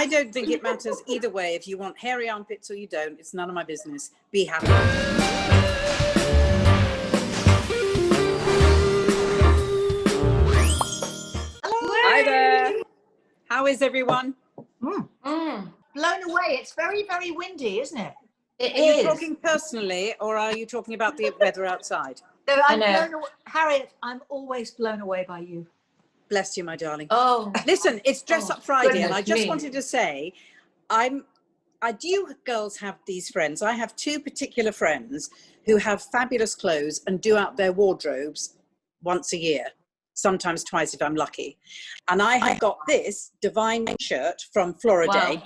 I don't think it matters either way. If you want hairy armpits or you don't, it's none of my business. Be happy. Hi there. How is everyone? Blown away. It's very, very windy, isn't it? Are you talking personally, or are you talking about the weather outside? No, I'm blown away. Harriet, I'm always blown away by you. Bless you, my darling. Oh, Listen, it's Dress Up Friday, and I just me. wanted to say, do you girls have these friends? I have two particular friends who have fabulous clothes and do out their wardrobes once a year, sometimes twice if I'm lucky. And I have got this Divine shirt from Florida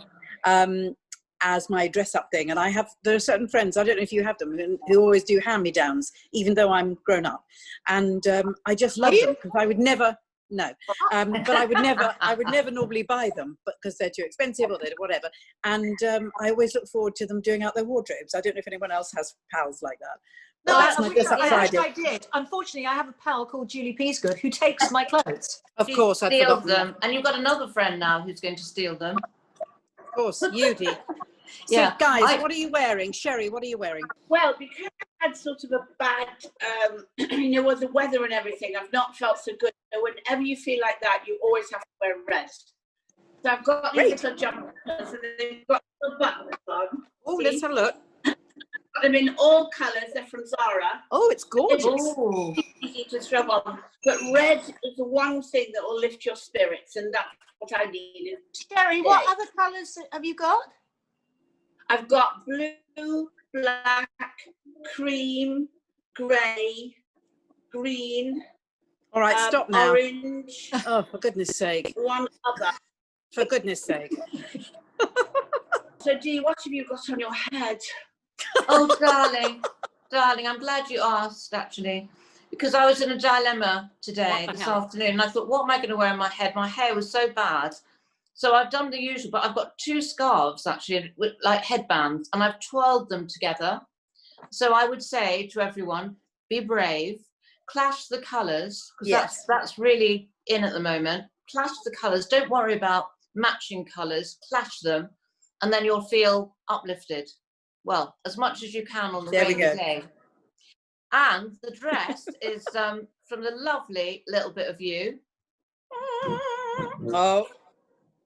as my dress up thing. And there are certain friends, I don't know if you have them, who always do hand-me-downs, even though I'm grown up. And I just love them because I would never... No, but I would never normally buy them, but because they're too expensive or whatever. And I always look forward to them doing out their wardrobes. I don't know if anyone else has pals like that. No, that's my Dress Up Friday. I did. Unfortunately, I have a pal called Julie Peasgood who takes my clothes. Of course, I steals them, and you've got another friend now who's going to steal them. Of course, Judy. So, Yeah. guys, what are you wearing? Sherry, what are you wearing? Well, because I had sort of a bad, with the weather and everything, I've not felt so good. So whenever you feel like that, you always have to wear red. So I've got these little jumpers, and they've got little buttons on. Oh, let's have a look. Got them in all colours. They're from Zara. Oh, it's gorgeous. It's easy to throw on. But red is the one thing that will lift your spirits, and that's what I need. Sherry, what other colours have you got? I've got blue, black, cream, grey, green. All right, stop now. Orange. Oh, for goodness sake. One other. For goodness sake. So, Dee, what have you got on your head? Oh, darling, I'm glad you asked, actually, because I was in a dilemma today, this afternoon, and I thought, what am I going to wear on my head? My hair was so bad. So I've done the usual, but I've got two scarves, actually, with like headbands, and I've twirled them together. So I would say to everyone, be brave, clash the colours, because that's really in at the moment. Clash the colours. Don't worry about matching colours. Clash them, and then you'll feel uplifted. Well, as much as you can on the rainy day. And the dress is from the lovely Little Bit of You. Oh.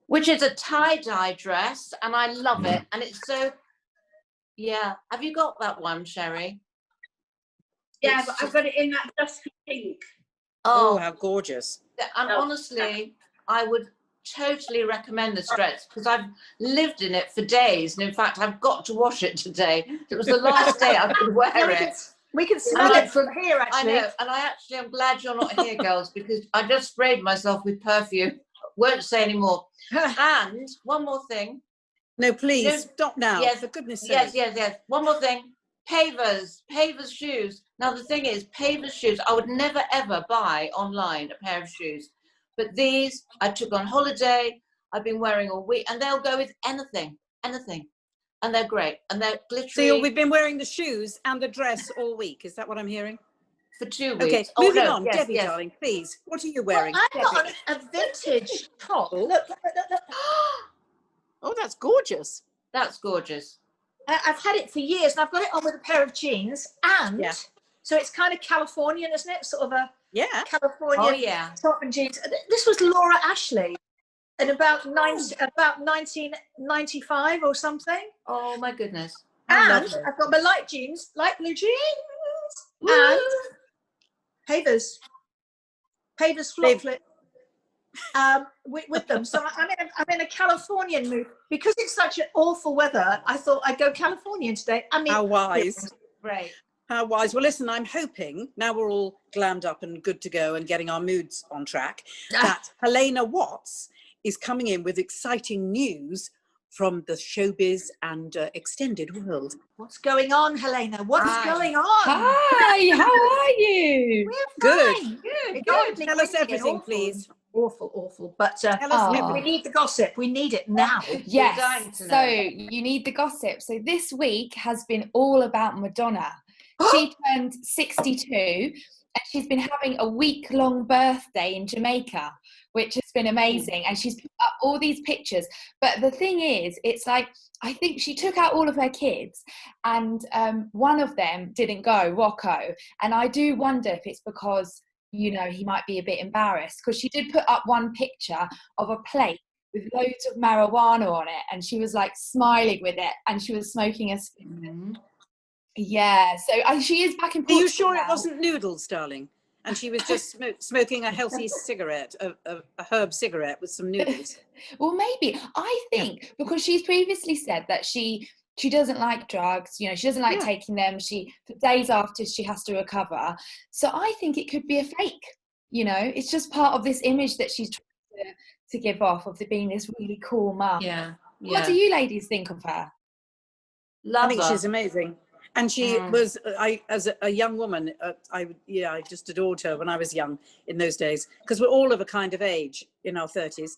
Which is a tie-dye dress, and I love it. And it's so, Have you got that one, Sherry? Yeah, but I've got it in that dusky pink. Oh, how gorgeous. And honestly, I would totally recommend this dress because I've lived in it for days. And in fact, I've got to wash it today. It was the last day I could wear it. We can smell it from here, actually. I know. And I'm glad you're not here, girls, because I just sprayed myself with perfume. Won't say any more. And one more thing. No, please, stop now. Yes, for goodness sake. Yes. One more thing. Pavers shoes. Now, the thing is, Pavers shoes, I would never, ever buy online a pair of shoes. But these, I took on holiday. I've been wearing all week. And they'll go with anything. And they're great. And they're glittery. So we've been wearing the shoes and the dress all week. Is that what I'm hearing? For 2 weeks. Okay, moving on. Debbie, darling, please. What are you wearing? Well, I've got a vintage top. Look. Oh, that's gorgeous. That's gorgeous. I've had it for years, and I've got it on with a pair of jeans, and so it's kind of Californian, isn't it? Sort of a Californian top and jeans. This was Laura Ashley in about 1995 or something. Oh my goodness! And I've got my light blue jeans, and Pavers flop flip with them. So I'm in a Californian mood because it's such an awful weather. I thought I'd go Californian today. I mean, how wise! Right. How wise. Well, listen, I'm hoping now we're all glammed up and good to go and getting our moods on track that Halina Watts is coming in with exciting news from the showbiz and extended world. What's going on, Halina? What's going on? Hi, how are you? We're Good. Good. Tell us everything, please. Awful. But Tell us we need the gossip. We need it now. Yes. So you need the gossip. So this week has been all about Madonna. She turned 62 and she's been having a week-long birthday in Jamaica which has been amazing. And she's put up all these pictures. But the thing is, it's like, I think she took out all of her kids, and one of them didn't go, Rocco. And I do wonder if it's because, you know, he might be a bit embarrassed, because she did put up one picture of a plate with loads of marijuana on it, and she was like smiling with it, and she was smoking a cigarette. Yeah, so she is back in Portugal. Are you sure now. it wasn't noodles, darling? And she was just smoking a healthy cigarette, a herb cigarette with some noodles. Well, maybe. I think because she's previously said that she doesn't like drugs, you know, she doesn't like taking them. For days after, she has to recover. So I think it could be a fake, you know, it's just part of this image that she's trying to give off of being this really cool mum. Yeah. What do you ladies think of her? I think she's amazing. And she was, as a young woman, I just adored her when I was young in those days, because we're all of a kind of age in our 30s,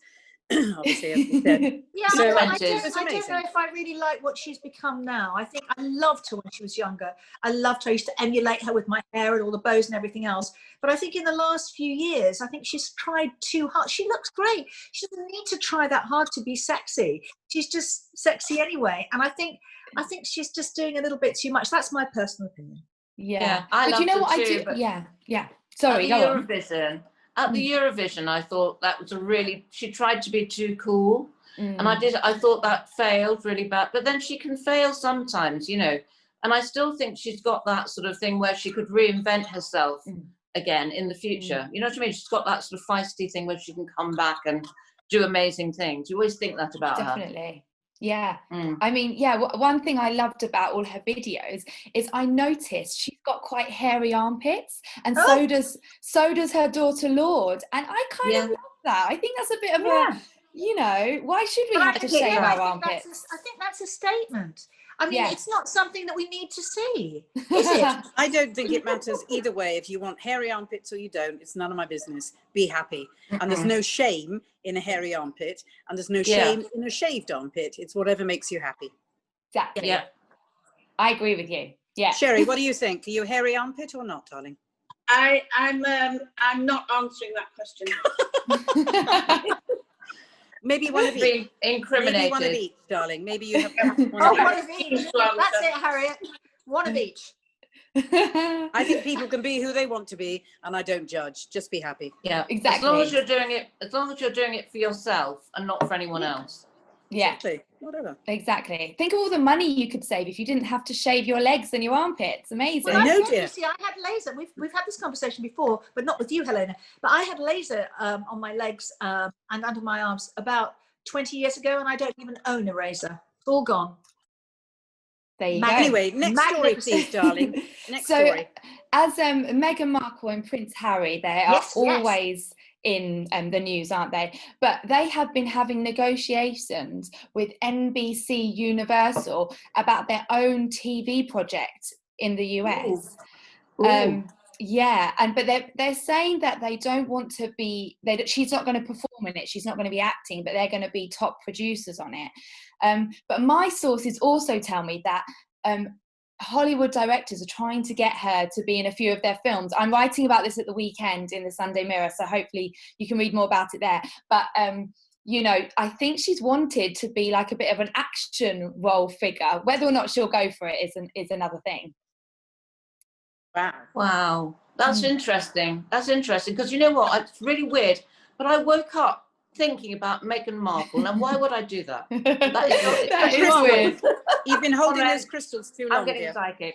obviously, as you said. Yeah, So, I don't know if I really like what she's become now. I think I loved her when she was younger. I loved her. I used to emulate her with my hair and all the bows and everything else. But I think in the last few years, I think she's tried too hard. She looks great. She doesn't need to try that hard to be sexy. She's just sexy anyway. And I think she's just doing a little bit too much. That's my personal opinion. Yeah. I but you know what too, I do? but Yeah. Sorry, go on. At the Eurovision, I thought that was she tried to be too cool. And I thought that failed really bad. But then she can fail sometimes, you know. And I still think she's got that sort of thing where she could reinvent herself again in the future. You know what I mean? She's got that sort of feisty thing where she can come back and do amazing things. You always think that about her. Definitely. Yeah. I mean, one thing I loved about all her videos is I noticed she's got quite hairy armpits, and so does her daughter Lorde, and I kind of love that. I think that's a bit of a, you know, why should we have to shave our armpits? I think that's a statement. I mean, it's not something that we need to see, is it? I don't think it matters either way. If you want hairy armpits or you don't, it's none of my business. Be happy. And there's no shame in a hairy armpit, and there's no shame in a shaved armpit. It's whatever makes you happy. Exactly. Yeah. I agree with you. Yeah. Sherry, what do you think? Are you a hairy armpit or not, darling? I'm not answering that question. Maybe one of each. Incriminated. Maybe one of each, darling. Maybe you have one One of each. That's it, Harriet. One of each. I think people can be who they want to be, and I don't judge. Just be happy. Yeah, exactly. As long as you're doing it for yourself and not for anyone else. Yeah. Exactly. Whatever. Exactly. Think of all the money you could save if you didn't have to shave your legs and your armpits. Amazing. Well, No, dear. You see, I had laser. We've had this conversation before, but not with you, Helena. But I had laser on my legs and under my arms about 20 years ago, and I don't even own a razor. It's all gone. There you go. Anyway, next story, please, darling. Next story. As Meghan Markle and Prince Harry, they are always in the news, aren't they? But they have been having negotiations with NBC Universal about their own TV project in the US. But they're saying that they don't want to be. She's not going to perform in it. She's not going to be acting, but they're going to be top producers on it. But my sources also tell me that Hollywood directors are trying to get her to be in a few of their films. I'm writing about this at the weekend in the Sunday Mirror, so hopefully you can read more about it there. But you know, I think she's wanted to be like a bit of an action role figure. Whether or not she'll go for it is another thing. Wow, that's interesting. That's interesting, because you know what? It's really weird. But I woke up thinking about Meghan Markle. Now, why would I do that? That is weird. You've been holding those crystals too long. I'm getting dear. psychic.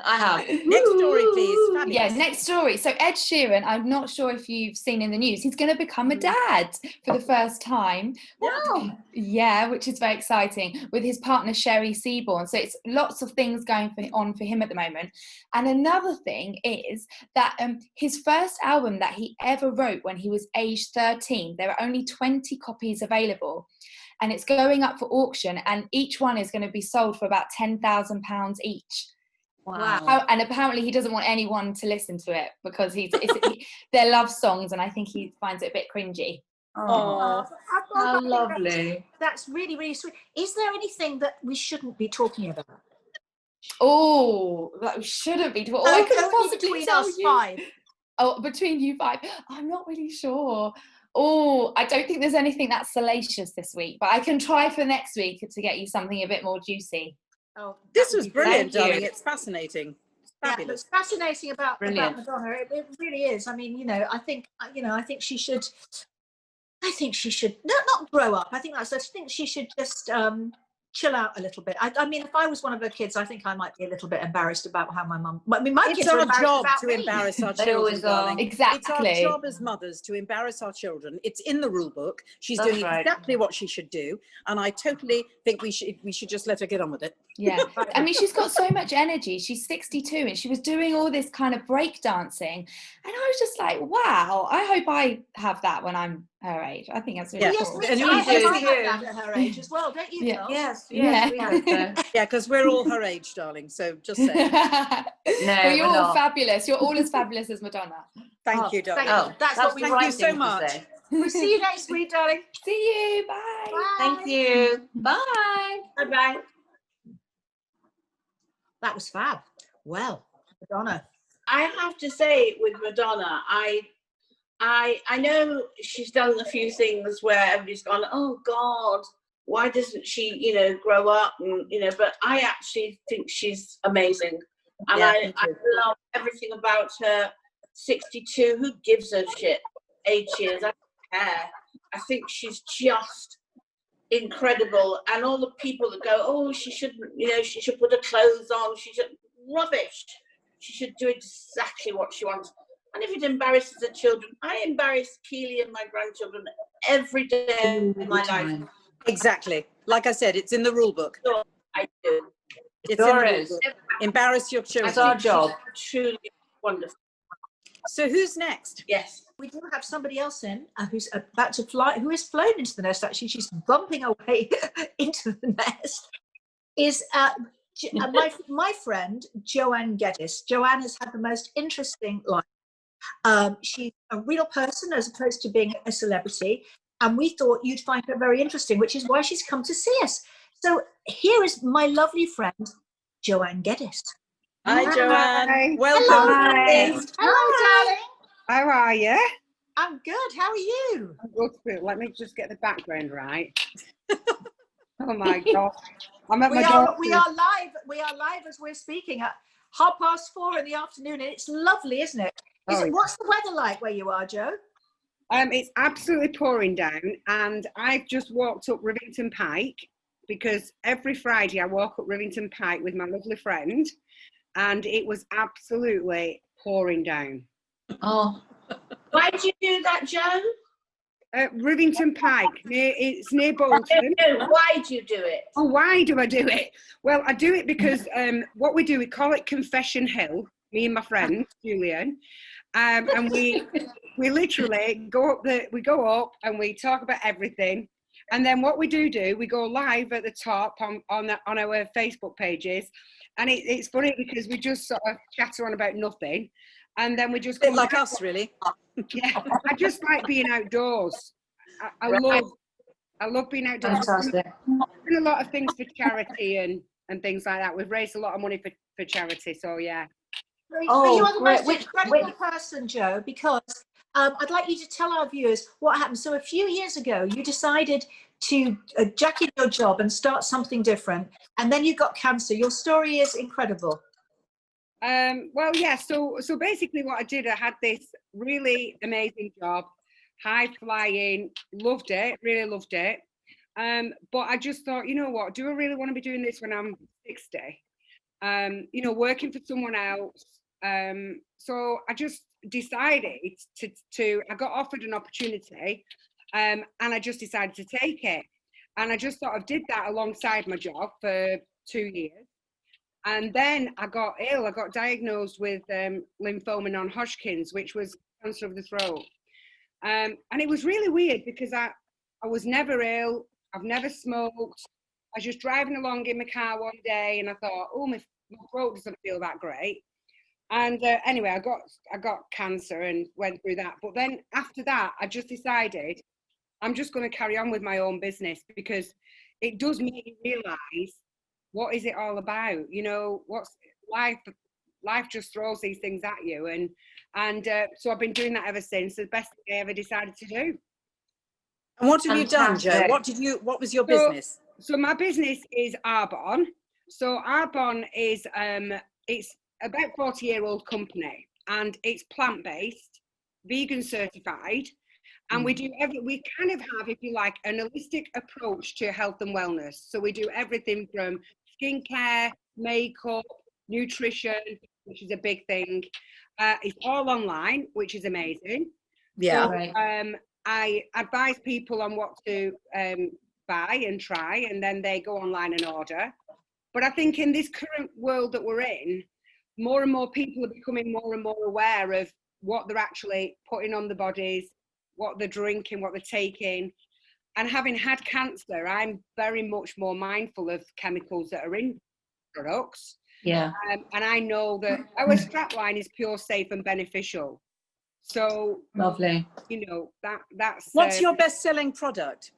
I have. Next story, please. Fabulous. Yeah, next story. So Ed Sheeran, I'm not sure if you've seen in the news, he's going to become a dad for the first time. Wow. Yeah, which is very exciting, with his partner Sherry Seaborn. So it's lots of things going on for him at the moment. And another thing is that his first album that he ever wrote when he was age 13, there are only 20 copies available. And it's going up for auction, and each one is going to be sold for about £10,000 each. Wow. And apparently he doesn't want anyone to listen to it because they're love songs, and I think he finds it a bit cringy. Oh, how lovely. That's really, really sweet. Is there anything that we shouldn't be talking about? Oh, that we shouldn't be. What I could possibly tell you. Five. Oh, between you five, I'm not really sure. Oh, I don't think there's anything that's salacious this week, but I can try for next week to get you something a bit more juicy. Oh, This was brilliant, Thank you. darling. It's fascinating. It's yeah, fabulous. it's fascinating about Brilliant. Madonna. It really is. I mean, I think she should. I think she should not grow up. I think she should just chill out a little bit. I mean, if I was one of her kids, I think I might be a little bit embarrassed about how my mum. I mean, my It's kids are our embarrassed job about to me. embarrass our They children, always are. darling. Exactly. It's our job as mothers to embarrass our children. It's in the rule book. She's That's doing right. exactly what she should do, and I totally think we should just let her get on with it. Yeah, I mean, she's got so much energy. She's 62 and she was doing all this kind of break dancing, and I was just like, wow, I hope I have that when I'm her age. I think that's really Yeah. cool. Yes, And I you hope do. I have that at her age as well, don't you, Yeah. girls? Yes, Yeah. we hope so. Yeah, because we're all her age, darling. So just say Well, you're we're all not. fabulous. You're all as fabulous as Madonna. thank you, darling. Oh, That's what we the Thank right you so thing to much. say. We'll see you next week, darling. See you. Bye. Bye. Thank you. Bye. Bye-bye. That was fab. Well, Madonna. I have to say with Madonna, I know she's done a few things where everybody's gone, oh God, why doesn't she, grow up? And, but I actually think she's amazing. And Yeah, I love everything about her. 62, who gives a shit? 8 years, I don't care. I think she's just incredible. And all the people that go, oh, she shouldn't, she should put her clothes on. She should, rubbish. She should do exactly what she wants. And if it embarrasses the children, I embarrass Keely and my grandchildren every day of my life. Exactly. Like I said, it's in the rule book. I do. It's in the rule book. Embarrass your That's our children. job. Truly wonderful. So who's next? Yes. We do have somebody else in who's about to fly, who is flown into the nest. Actually, she's bumping her way into the nest. Is my friend Joanne Geddes. Joanne has had the most interesting life. She's a real person as opposed to being a celebrity, and we thought you'd find her very interesting, which is why she's come to see us. So here is my lovely friend Joanne Geddes. Hi, Joanne. Hi. Welcome. Hello, darling. How are you? I'm good. How are you? I'm good, Sue. Let me just get the background right. Oh my God. I'm at We my are daughter's. live. We are live as we're speaking at 4:30 in the afternoon, and it's lovely, isn't it? Oh, yeah. What's the weather like where you are, Joe? It's absolutely pouring down, and I've just walked up Rivington Pike because every Friday I walk up Rivington Pike with my lovely friend, and it was absolutely pouring down. Oh, Why did you do that, Joe? Rivington Pike, it's near Bolton. Why do you do it? Oh, why do I do it? Well, I do it because what we do, we call it Confession Hill, me and my friend, Julian. And we literally go up and we talk about everything. And then what we do, we go live at the top on our Facebook pages. And it's funny because we just sort of chatter on about nothing. And then we just A bit like us, really. Yeah, I just like being outdoors. I love being outdoors. fantastic. We've done a lot of things for charity and things like that. We've raised a lot of money for charity. So yeah. But you are the great. most incredible person, Joe, because I'd like you to tell our viewers what happened. So a few years ago, you decided to jack in your job and start something different, and then you got cancer. Your story is incredible. Well, yeah. So basically, what I did, I had this really amazing job, high flying, loved it, really loved it. But I just thought, you know what? Do I really want to be doing this when I'm 60? Working for someone else. So I just decided to I got offered an opportunity, and I just decided to take it. And I just sort of did that alongside my job for 2 years. And then I got ill. I got diagnosed with lymphoma non-Hodgkin's, which was cancer of the throat. And it was really weird because I was never ill. I've never smoked. I was just driving along in my car one day and I thought, oh, my throat doesn't feel that great. And anyway, I got cancer and went through that. But then after that, I just decided I'm just going to carry on with my own business because it does make you realise what is it all about? What's life life just throws these things at you, and so I've been doing that ever since. The best thing I ever decided to do. And what have you done, Jo? Fantastic. What was your business? So my business is Arbonne. So Arbonne is it's about 40-year-old company, and it's plant-based, vegan certified, and we kind of have, if you like, an holistic approach to health and wellness. So we do everything from skincare, makeup, nutrition, which is a big thing. It's all online, which is amazing. Yeah. So, Right. I advise people on what to buy and try, and then they go online and order. But I think in this current world that we're in, more and more people are becoming more and more aware of what they're actually putting on their bodies, what they're drinking, what they're taking. And having had cancer, I'm very much more mindful of chemicals that are in products. Yeah. And I know that our strapline is pure, safe and beneficial. So, Lovely. you know, that's... What's your best-selling product?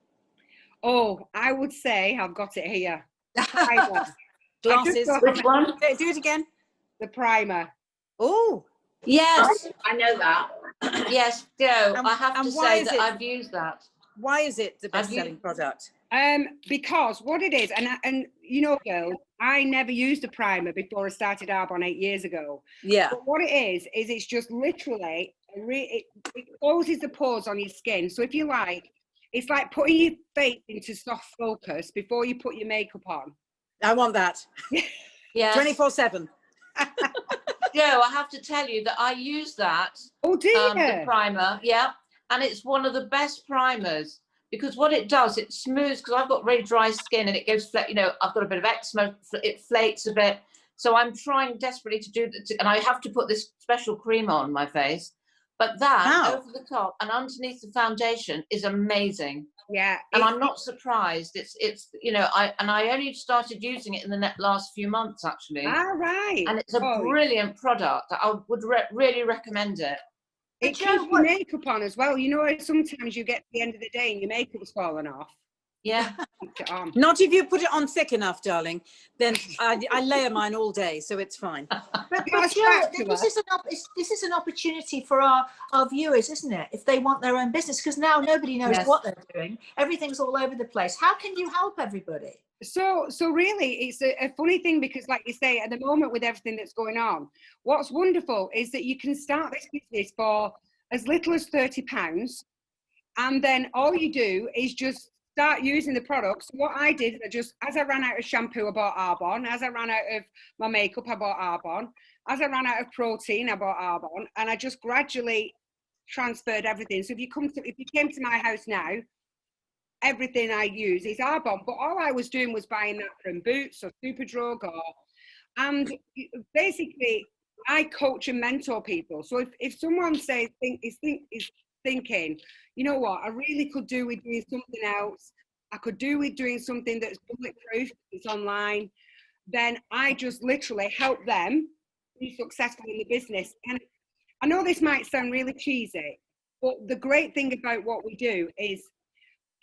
Oh, I would say, I've got it here. Primer. Glasses. Which one? Do it again. The primer. Oh. Yes. I know that. Yes, Jo. And- I have and to why say is that it- I've used that. Why is it the Have you- best-selling product? Because what it is, and you know, girls, I never used a primer before I started Arbonne 8 years ago. Yeah. But what it is it's just literally, it closes the pores on your skin. So if you like, it's like putting your face into soft focus before you put your makeup on. I want that. Yes. 24/7. Jo, I have to tell you that I use that. Oh dear. The primer, yeah. And it's one of the best primers because what it does, it smooths, because I've got really dry skin and it goes, you know, I've got a bit of eczema, it flakes a bit. So I'm trying desperately to do that. And I have to put this special cream on my face. But that over the top and underneath the foundation is amazing. Yeah. And I'm not surprised. It's you know, I only started using it in the last few months actually. All right. And it's a brilliant product. I would really recommend it. It keeps your makeup on as well. You know, sometimes you get to the end of the day and your makeup's falling off. Yeah. Not if you put it on thick enough, darling. Then I layer mine all day, so it's fine. But Jo, this is an opportunity for our viewers, isn't it? If they want their own business, because now nobody knows what they're doing. Everything's all over the place. How can you help everybody? So really, it's a funny thing because, like you say, at the moment with everything that's going on, what's wonderful is that you can start this business for as little as £30, and then all you do is just start using the products. What I did, as I ran out of shampoo, I bought Arbonne. As I ran out of my makeup, I bought Arbonne. As I ran out of protein, I bought Arbonne, and I just gradually transferred everything. So if you came to my house now, everything I use is Arbonne, but all I was doing was buying that from Boots or Superdrug, and basically I coach and mentor people. So if someone says is thinking, you know what, I really could do with doing something else, I could do with doing something that's bulletproof, it's online, then I just literally help them be successful in the business. And I know this might sound really cheesy, but the great thing about what we do is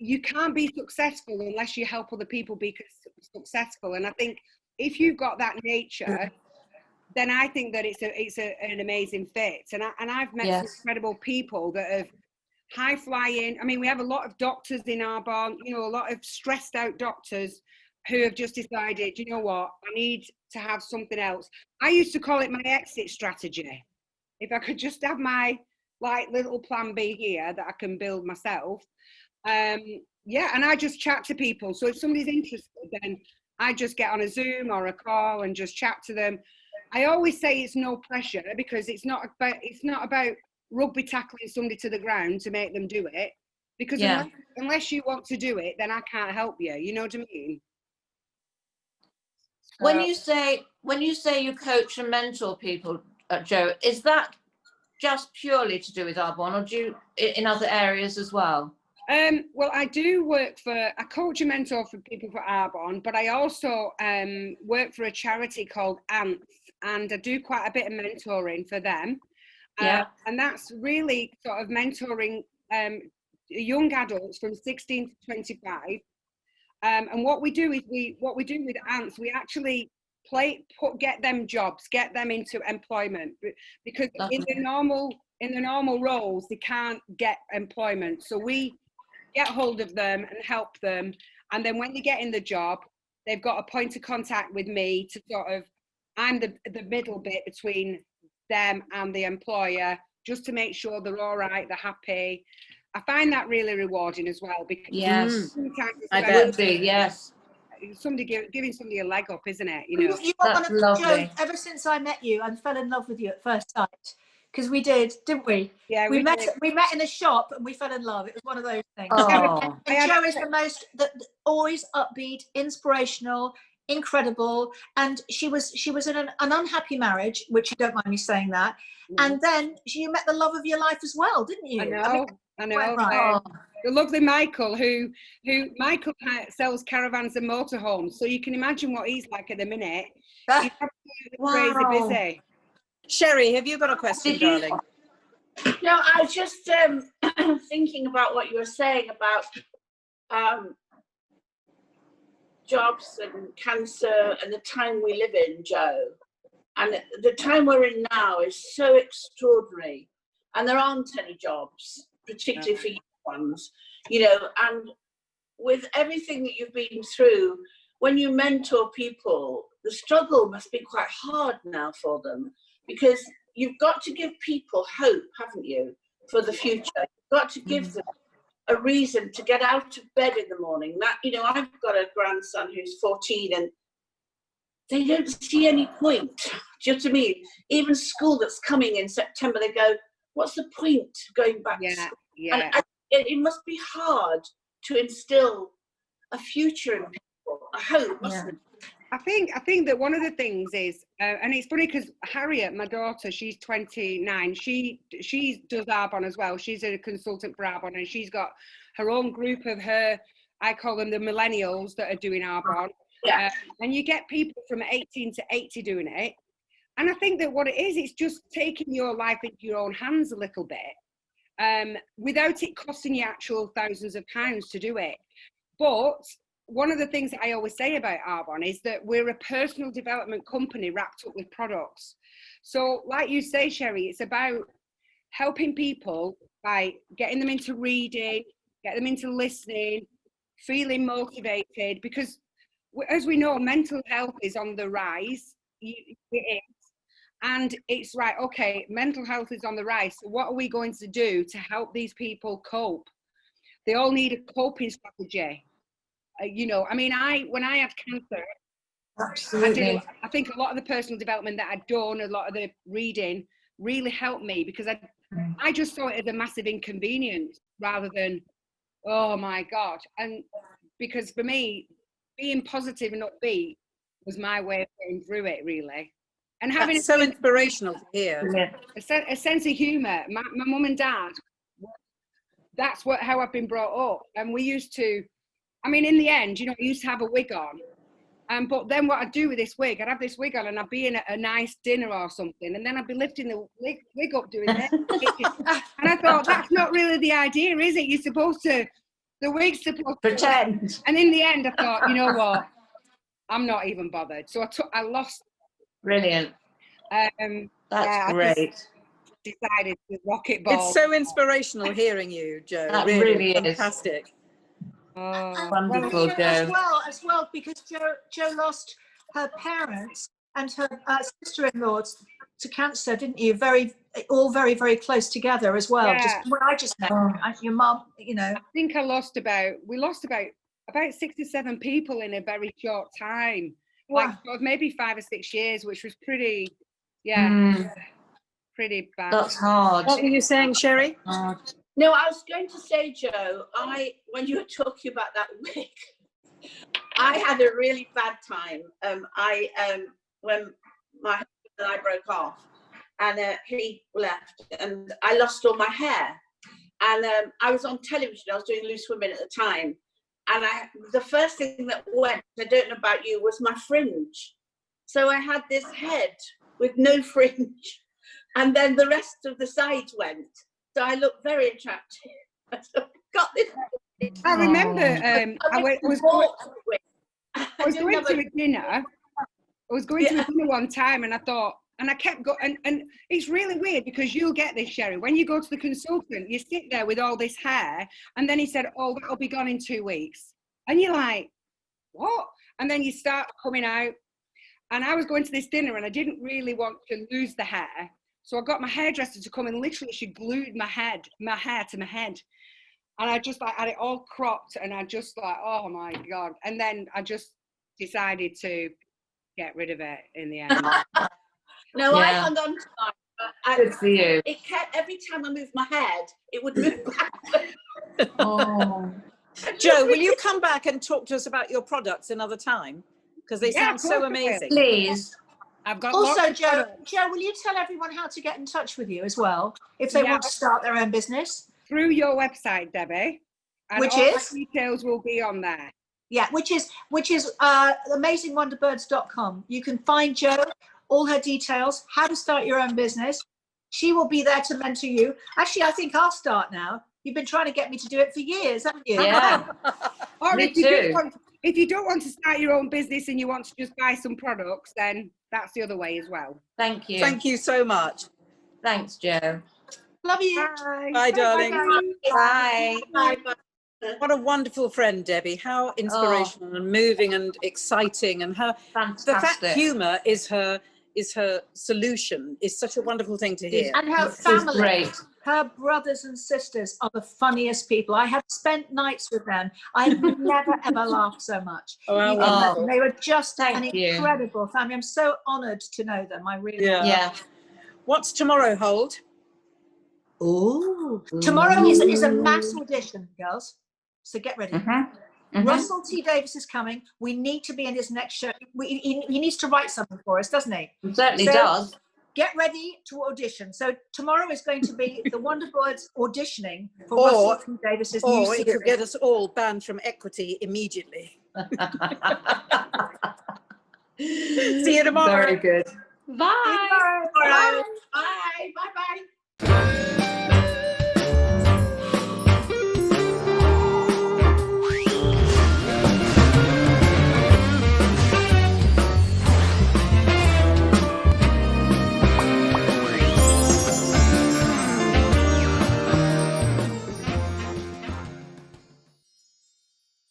you can't be successful unless you help other people be successful. And I think if you've got that nature, then I think that it's an amazing fit. And I've met some incredible people that have high flying. I mean, we have a lot of doctors in Arbonne, you know, a lot of stressed out doctors who have just decided, you know what, I need to have something else. I used to call it my exit strategy. If I could just have my like little plan B here that I can build myself. Yeah, and I just chat to people. So if somebody's interested, then I just get on a Zoom or a call and just chat to them. I always say it's no pressure because it's not about rugby tackling somebody to the ground to make them do it. Because unless you want to do it, then I can't help you. You know what I mean? When you say you coach and mentor people, Jo, is that just purely to do with Arbonne, or do you in other areas as well? Well, I do I coach and mentor for people for Arbonne, but I also work for a charity called Ants, and I do quite a bit of mentoring for them. And that's really sort of mentoring young adults from 16 to 25. And what we do is with Ants, we actually get them jobs, get them into employment, because in the normal roles they can't get employment. So we get hold of them and help them, and then when they get in the job, they've got a point of contact with me to sort of, I'm the middle bit between them and the employer, just to make sure they're all right, they're happy. I find that really rewarding as well, because sometimes I would be, yes. Giving somebody a leg up, isn't it? You know, you are That's one of lovely. Joe, ever since I met you and fell in love with you at first sight, because we did, didn't we? Yeah, we met. did. We met in a shop and we fell in love. It was one of those things. Oh. And Joe is the most always upbeat, inspirational, incredible. And she was in an unhappy marriage, which you don't mind me saying that. And then you met the love of your life as well, didn't you? I know. Right. The lovely Michael, who Michael sells caravans and motorhomes, so you can imagine what he's like at the minute. He's absolutely crazy busy. Sherry, have you got a question, darling? No, I was just thinking about what you were saying about jobs and cancer and the time we live in, Joe. And the time we're in now is so extraordinary, and there aren't any jobs, particularly for young ones, you know. And with everything that you've been through, when you mentor people, the struggle must be quite hard now for them, because you've got to give people hope, haven't you, for the future. You've got to give them a reason to get out of bed in the morning. That, you know, I've got a grandson who's 14, and they don't see any point. Do you know what I mean? Even school that's coming in September, they go, what's the point of going back to school? Yeah. And it must be hard to instill a future in people, a hope, mustn't it? I think that one of the things is, and it's funny because Harriet, my daughter, she's 29. She does Arbonne as well. She's a consultant for Arbonne, and she's got her own group of I call them the millennials that are doing Arbonne. Yeah. And you get people from 18 to 80 doing it. And I think that what it is, it's just taking your life into your own hands a little bit, without it costing you actual thousands of pounds to do it. But one of the things that I always say about Arbonne is that we're a personal development company wrapped up with products. So like you say, Sherry, it's about helping people by getting them into reading, get them into listening, feeling motivated, because as we know, mental health is on the rise. It is. And it's right, okay, mental health is on the rise. So what are we going to do to help these people cope? They all need a coping strategy. You know, I mean, when I had cancer, Absolutely. I think a lot of the personal development that I'd done, a lot of the reading really helped me, because I just saw it as a massive inconvenience rather than, oh my God. And because for me, being positive and upbeat was my way of getting through it, really. And having That's so inspirational to hear. A sense of humour. My mum and dad, that's how I've been brought up. And we used to, I mean, in the end, you know, I used to have a wig on. But then what I'd do with this wig, I'd have this wig on and I'd be in a nice dinner or something, and then I'd be lifting the wig up doing this. And I thought, that's not really the idea, is it? You're supposed to, the wig's supposed to pretend. And in the end, I thought, you know what? I'm not even bothered. So I lost. Brilliant. That's great. Decided to rock it ball. It's so inspirational hearing you, Joe. That really is fantastic. Oh, wonderful, Joe. As well, because Joe lost her parents and her sister-in-law to cancer, didn't you? All very, very close together as well. Yeah. I just met your mum, you know. I think we lost about 6 or 7 people in a very short time. Wow. Like maybe 5 or 6 years, which was pretty bad. That's hard. What were you saying, Sherry? No, I was going to say, Joe, when you were talking about that wig, I had a really bad time. When my husband and I broke off, and he left, and I lost all my hair. And I was on television. I was doing Loose Women at the time, and the first thing that went, I don't know about you, was my fringe. So I had this head with no fringe, and then the rest of the sides went. So I looked very attractive. So I got this. I remember I was going to a dinner. I was going to a dinner one time and I thought, and I kept going, and it's really weird because you'll get this, Sherry. When you go to the consultant, you sit there with all this hair, and then he said, oh, that'll be gone in 2 weeks. And you're like, what? And then you start coming out. And I was going to this dinner and I didn't really want to lose the hair. So I got my hairdresser to come and literally she glued my hair to my head. And I just like had it all cropped and I just like, oh my God. And then I just decided to get rid of it in the end. No, I hung on to mine. Good for you. It kept, every time I moved my head, it would move back. Oh. Jo, will you come back and talk to us about your products another time? Because they sound so amazing. Please. I've got Also, Jo, will you tell everyone how to get in touch with you as well if they want to start their own business? Through your website, Debbie. And Which all is? my details will be on there. Yeah, which is amazingwonderbirds.com. You can find Jo, all her details, how to start your own business. She will be there to mentor you. Actually, I think I'll start now. You've been trying to get me to do it for years, haven't you? Yeah. Or Me if you don't want to start your own business and you want to just buy some products, then that's the other way as well. Thank you. Thank you so much. Thanks, Jo. Love you. Bye. Bye, darling. Bye. Bye. Bye. What a wonderful friend, Debbie. How inspirational and moving and exciting, and how the fact Fantastic. humour is her solution is such a wonderful thing to hear. And her This is family, great. her brothers and sisters are the funniest people. I have spent nights with them. I've never ever laughed so much. Oh, how You can wonderful. imagine. They were just an Thank you. incredible family. I'm so honoured to know them. I really am. Yeah. What's tomorrow hold? Ooh. Tomorrow is a mass audition, girls. So get ready. Russell T Davies is coming. We need to be in his next show. He needs to write something for us, doesn't he? It certainly So, does. Get ready to audition. So tomorrow is going to be the Wonderbirds auditioning for Or- Russell T Davies's new Or it series. could get us all banned from Equity immediately. See you tomorrow. Very good. Bye. Bye.